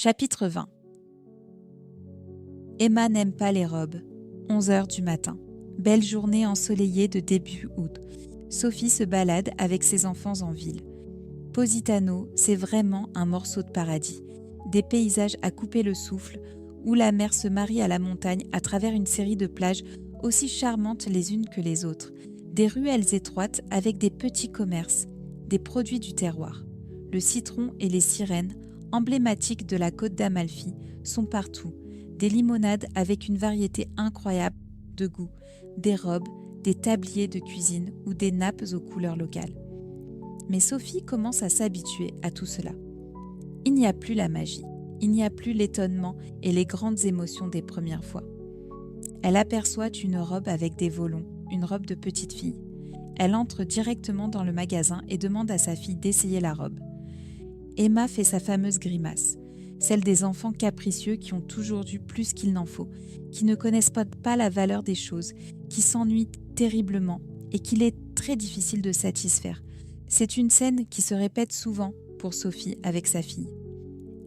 Chapitre 20. Emma n'aime pas les robes. 11h du matin. Belle journée ensoleillée de début août. Sophie se balade avec ses enfants en ville. Positano, c'est vraiment un morceau de paradis. Des paysages à couper le souffle, où la mer se marie à la montagne à travers une série de plages aussi charmantes les unes que les autres. Des ruelles étroites avec des petits commerces, des produits du terroir. Le citron et les sirènes, emblématiques de la côte d'Amalfi, sont partout. Des limonades avec une variété incroyable de goûts, des robes, des tabliers de cuisine ou des nappes aux couleurs locales. Mais Sophie commence à s'habituer à tout cela. Il n'y a plus la magie, il n'y a plus l'étonnement et les grandes émotions des premières fois. Elle aperçoit une robe avec des volons, une robe de petite fille. Elle entre directement dans le magasin et demande à sa fille d'essayer la robe. Emma fait sa fameuse grimace, celle des enfants capricieux qui ont toujours eu plus qu'il n'en faut, qui ne connaissent pas la valeur des choses, qui s'ennuient terriblement et qu'il est très difficile de satisfaire. C'est une scène qui se répète souvent pour Sophie avec sa fille.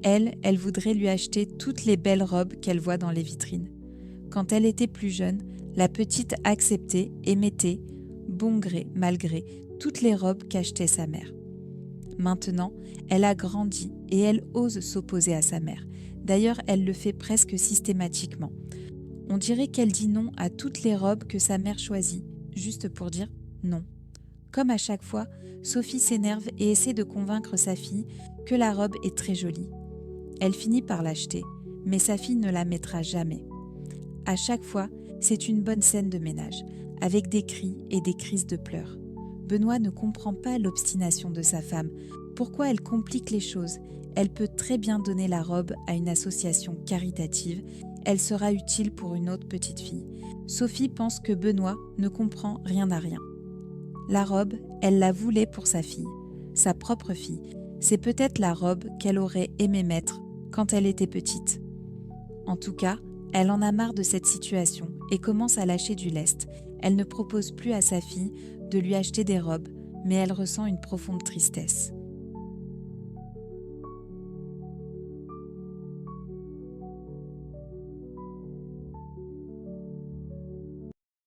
Elle voudrait lui acheter toutes les belles robes qu'elle voit dans les vitrines. Quand elle était plus jeune, la petite acceptait et mettait, bon gré, mal gré, toutes les robes qu'achetait sa mère. Maintenant, elle a grandi et elle ose s'opposer à sa mère. D'ailleurs, elle le fait presque systématiquement. On dirait qu'elle dit non à toutes les robes que sa mère choisit, juste pour dire non. Comme à chaque fois, Sophie s'énerve et essaie de convaincre sa fille que la robe est très jolie. Elle finit par l'acheter, mais sa fille ne la mettra jamais. À chaque fois, c'est une bonne scène de ménage, avec des cris et des crises de pleurs. Benoît ne comprend pas l'obstination de sa femme. Pourquoi elle complique les choses? Elle peut très bien donner la robe à une association caritative. Elle sera utile pour une autre petite fille. Sophie pense que Benoît ne comprend rien à rien. La robe, elle la voulait pour sa fille, sa propre fille. C'est peut-être la robe qu'elle aurait aimé mettre quand elle était petite. En tout cas, elle en a marre de cette situation et commence à lâcher du lest. Elle ne propose plus à sa fille de lui acheter des robes, mais elle ressent une profonde tristesse.